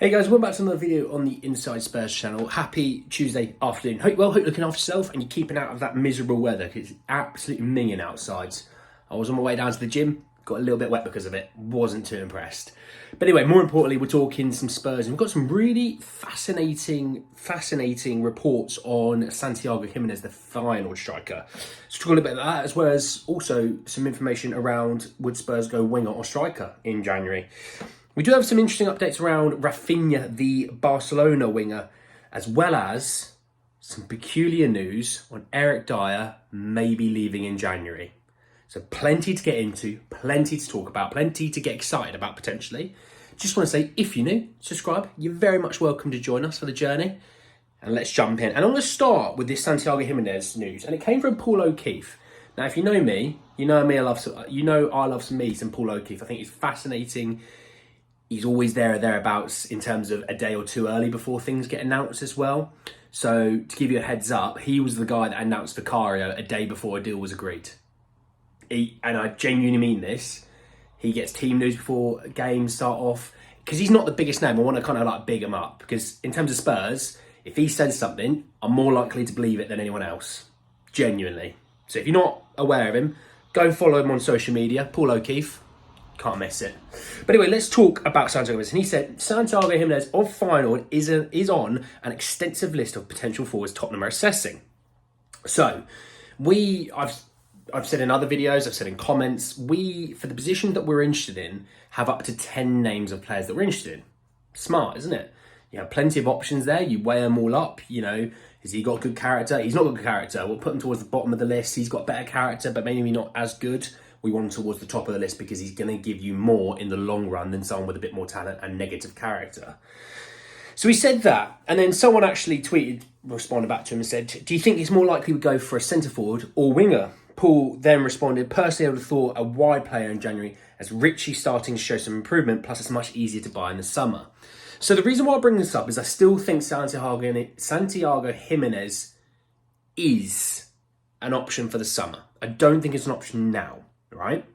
Hey guys, welcome back to another video on the Inside Spurs channel. Happy Tuesday afternoon. Hope you're looking after yourself and you're keeping out of that miserable weather because it's absolutely minging outside. I was on my way down to the gym, got a little bit wet because of it, wasn't too impressed. But anyway, more importantly, we're talking some Spurs and we've got some really fascinating reports on Santiago Gimenez, the Feyenoord striker. So talk a little bit about that, as well as also some information around would Spurs go winger or striker in January. We do have some interesting updates around Raphinha, the Barcelona winger, as well as some peculiar news on Eric Dier maybe leaving in January. So plenty to get into, plenty to talk about, plenty to get excited about potentially. Just want to say, if you're new, subscribe. You're very much welcome to join us for the journey. And let's jump in. And I'm going to start with this Santiago Gimenez news. And it came from Paul O'Keefe. Now, if you know me, I love some Paul O'Keefe. I think he's fascinating. He's always there or thereabouts in terms of a day or two early before things get announced as well. So to give you a heads up, he was the guy that announced Vicario a day before a deal was agreed. And I genuinely mean this. He gets team news before games start off because he's not the biggest name. I want to kind of big him up because in terms of Spurs, if he says something, I'm more likely to believe it than anyone else. Genuinely. So if you're not aware of him, go follow him on social media. Paul O'Keefe. Can't miss it. But anyway, let's talk about Santiago Gimenez. And he said, Santiago Gimenez of Feyenoord is on an extensive list of potential forwards Tottenham are assessing. So, I've said in other videos, I've said in comments, for the position that we're interested in, have up to 10 names of players that we're interested in. Smart, isn't it? You have plenty of options there. You weigh them all up. Has he got good character? He's not got good character. We'll put him towards the bottom of the list. He's got better character, but maybe not as good. We want him towards the top of the list because he's going to give you more in the long run than someone with a bit more talent and negative character. So he said that, and then someone actually responded back to him and said, do you think it's more likely we go for a centre forward or winger? Paul then responded, personally I would have thought a wide player in January, as Richie starting to show some improvement, plus it's much easier to buy in the summer. So the reason why I bring this up is I still think Santiago Gimenez is an option for the summer. I don't think it's an option now. Right?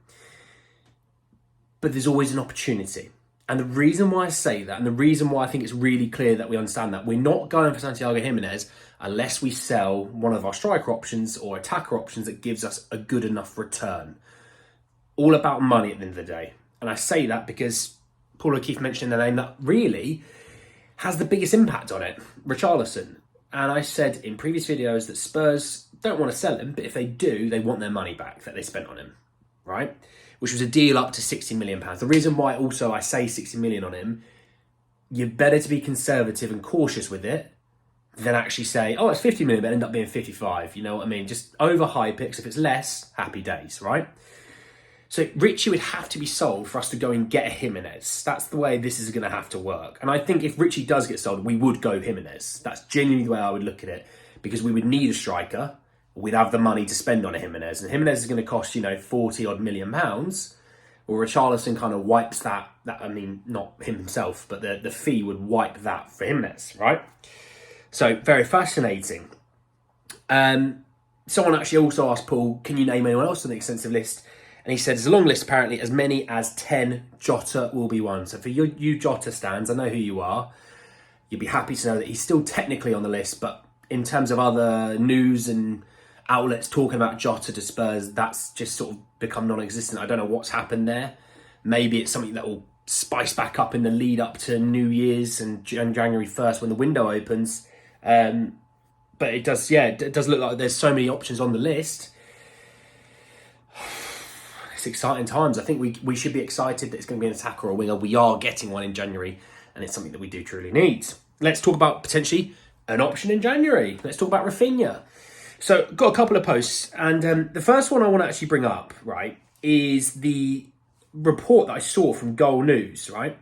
But there's always an opportunity. And the reason why I say that, and the reason why I think it's really clear that we understand that, we're not going for Santiago Gimenez unless we sell one of our striker options or attacker options that gives us a good enough return. All about money at the end of the day. And I say that because Paul O'Keefe mentioned the name that really has the biggest impact on it, Richarlison. And I said in previous videos that Spurs don't want to sell him, but if they do, they want their money back that they spent on him. Right? Which was a deal up to £60 million. The reason why also I say 60 million on him, you're better to be conservative and cautious with it than actually say, oh, it's 50 million, but end up being 55. You know what I mean? Just overhype it, because if it's less, happy days, right? So Richie would have to be sold for us to go and get a Giménez. That's the way this is going to have to work. And I think if Richie does get sold, we would go Giménez. That's genuinely the way I would look at it, because we would need a striker. We'd have the money to spend on a Giménez. And Giménez is going to cost, 40 odd million pounds. Or Richarlison kind of wipes that, I mean, not him himself, but the fee would wipe that for Giménez, right? So, very fascinating. Someone actually also asked Paul, can you name anyone else on the extensive list? And he said, there's a long list, apparently, as many as 10. Jota will be one. So for you Jota stands, I know who you are. You'll be happy to know that he's still technically on the list, but in terms of other news and outlets talking about Jota to Spurs, that's just sort of become non-existent. I don't know what's happened there. Maybe it's something that will spice back up in the lead up to New Year's and January 1st when the window opens. But it does look like there's so many options on the list. It's exciting times. I think we should be excited that it's going to be an attacker or a winger. We are getting one in January, and it's something that we do truly need. Let's talk about potentially an option in January. Let's talk about Raphinha. So, got a couple of posts, and the first one I want to actually bring up, right, is the report that I saw from Goal News, right?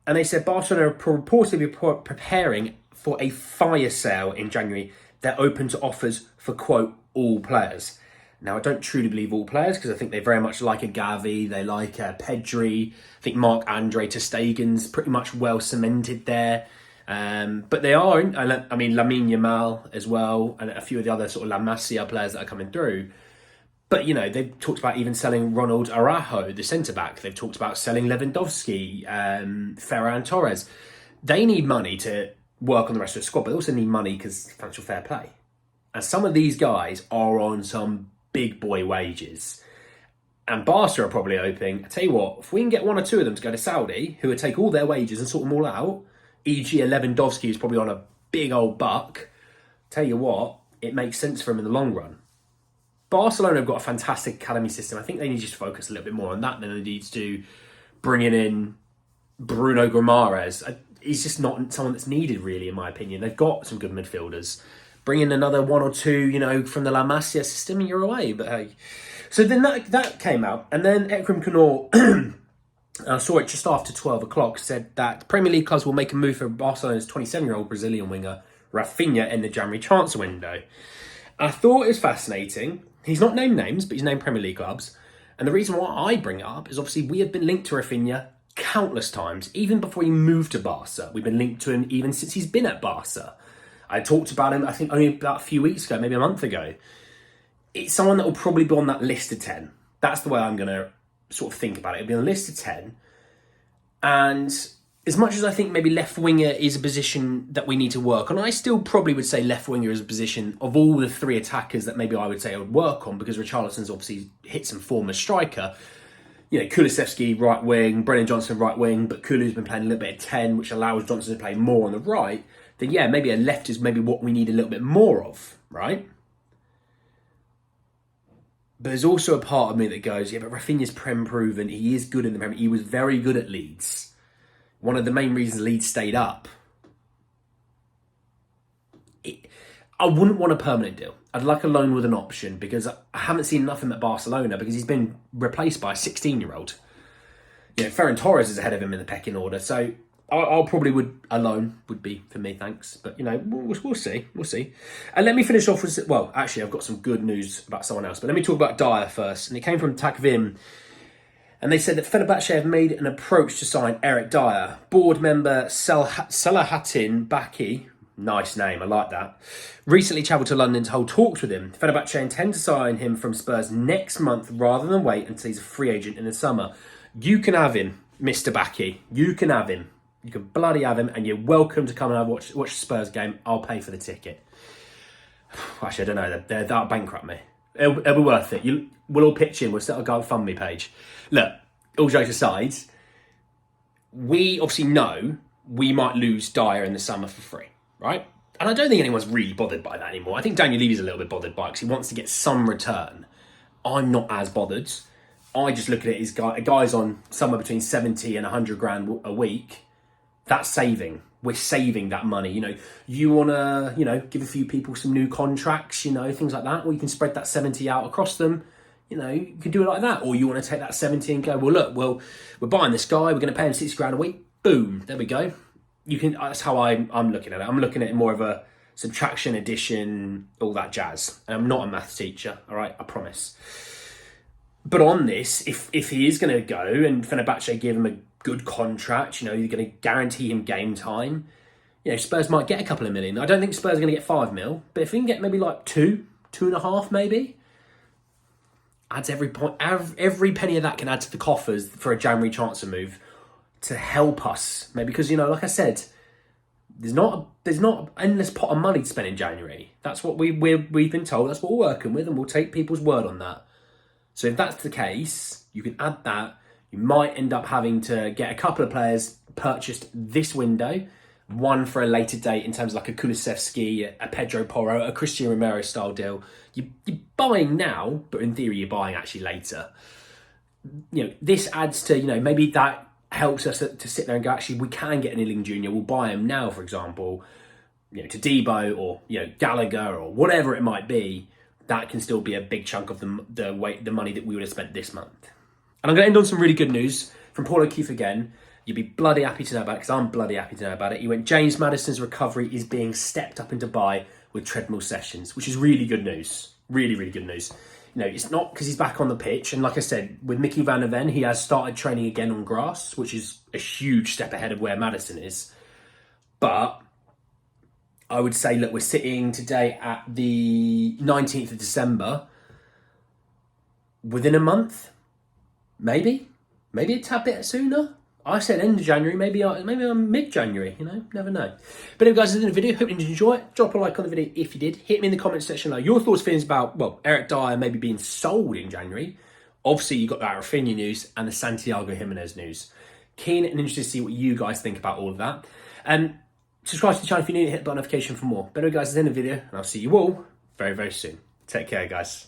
And they said Barcelona are reportedly preparing for a fire sale in January. They're open to offers for, quote, all players. Now, I don't truly believe all players, because I think they very much like a Gavi, they like a Pedri. I think Marc-Andre ter Stegen's pretty much well cemented there. But they are, Lamine Yamal as well, and a few of the other sort of La Masia players that are coming through. But, they've talked about even selling Ronald Araujo, the centre-back. They've talked about selling Lewandowski, Ferran Torres. They need money to work on the rest of the squad, but they also need money because financial fair play. And some of these guys are on some big boy wages. And Barca are probably hoping, I tell you what, if we can get one or two of them to go to Saudi, who would take all their wages and sort them all out, e.g. Lewandowski is probably on a big old buck, tell you what, it makes sense for him in the long run. Barcelona have got a fantastic academy system. I think they need to just focus a little bit more on that than they need to bringing in Bruno Guimaraes. He's just not someone that's needed, really, in my opinion. They've got some good midfielders. Bring in another one or two, from the La Masia system and you're away. But hey. So then that came out. And then Ekrem Canor, I saw it just after 12 o'clock, said that Premier League clubs will make a move for Barcelona's 27-year-old Brazilian winger, Raphinha, in the January transfer window. I thought it was fascinating. He's not named names, but he's named Premier League clubs. And the reason why I bring it up is obviously we have been linked to Raphinha countless times. Even before he moved to Barca, we've been linked to him even since he's been at Barca. I talked about him, I think, only about a few weeks ago, maybe a month ago. It's someone that will probably be on that list of 10. That's the way I'm going to sort of think about it. It'll be on the list of 10. And as much as I think maybe left winger is a position that we need to work on, I still probably would say left winger is a position of all the three attackers that maybe I would say I would work on, because Richarlison's obviously hit some form as striker. Kulusevski right wing, Brennan Johnson right wing, but Kulu's been playing a little bit of 10, which allows Johnson to play more on the right. Then yeah, maybe a left is maybe what we need a little bit more of, right? But there's also a part of me that goes, yeah, but Raphinha's Prem proven. He is good in the Prem. He was very good at Leeds. One of the main reasons Leeds stayed up. I wouldn't want a permanent deal. I'd like a loan with an option, because I haven't seen nothing at Barcelona, because he's been replaced by a 16-year-old. Ferran Torres is ahead of him in the pecking order. So I'll probably a loan would be for me, thanks. But, we'll see. We'll see. And let me finish off with, well, actually, I've got some good news about someone else. But let me talk about Dier first. And it came from Takvim. And they said that Fenerbahçe have made an approach to sign Eric Dier. Board member Selahattin Baki, nice name, I like that, recently travelled to London to hold talks with him. Fenerbahçe intend to sign him from Spurs next month rather than wait until he's a free agent in the summer. You can have him, Mr. Baki. You can have him. You can bloody have him, and you're welcome to come and watch the Spurs game. I'll pay for the ticket. Actually, I don't know. That'll bankrupt me. It'll be worth it. We'll all pitch in. We'll set a GoFundMe page. Look, all jokes aside, we obviously know we might lose Dier in the summer for free, right? And I don't think anyone's really bothered by that anymore. I think Daniel Levy's a little bit bothered by it because he wants to get some return. I'm not as bothered. I just look at it as guys on somewhere between 70 and 100 grand a week. That's saving. We're saving that money. You want to, give a few people some new contracts, things like that. Or you can spread that 70 out across them. You can do it like that. Or you want to take that 70 and go, we're buying this guy. We're going to pay him 60 grand a week. Boom. There we go. That's how I'm looking at it. I'm looking at it more of a subtraction, addition, all that jazz. And I'm not a maths teacher. All right. I promise. But on this, if he is going to go and Fenerbahçe give him a good contract, you're going to guarantee him game time, Spurs might get a couple of million. I don't think Spurs are going to get 5 mil, but if we can get maybe like 2.5 maybe, adds every penny of that can add to the coffers for a January transfer move to help us. Maybe because, like I said, there's not an endless pot of money to spend in January. That's what we've been told. That's what we're working with, and we'll take people's word on that. So if that's the case, you can add that. You might end up having to get a couple of players purchased this window, one for a later date in terms of like a Kulusevski, a Pedro Porro, a Christian Romero style deal. You're buying now, but in theory you're buying actually later. This adds to, maybe that helps us to sit there and go, actually, we can get an Ealing Junior. We'll buy him now, for example, to Debo or, Gallagher or whatever it might be. That can still be a big chunk of the money that we would have spent this month. And I'm going to end on some really good news from Paul O'Keefe again. You'd be bloody happy to know about it, because I'm bloody happy to know about it. He went, James Maddison's recovery is being stepped up in Dubai with treadmill sessions, which is really good news. Really, really good news. It's not because he's back on the pitch. And like I said, with Mickey Van der Ven, he has started training again on grass, which is a huge step ahead of where Maddison is. But I would say, look, we're sitting today at the 19th of December. Within a month, maybe a tad bit sooner. I said end of January, maybe I'm mid-January, you know, never know. But anyway guys, this is the video, hope you did enjoy it. Drop a like on the video if you did. Hit me in the comment section like your thoughts, feelings about, well, Eric Dier maybe being sold in January. Obviously you got that Raphinha news and the Santiago Gimenez news. Keen and interested to see what you guys think about all of that. Subscribe to the channel if you're new, hit the bell notification for more. But anyway guys, this is the end of the video, and I'll see you all very, very soon. Take care guys.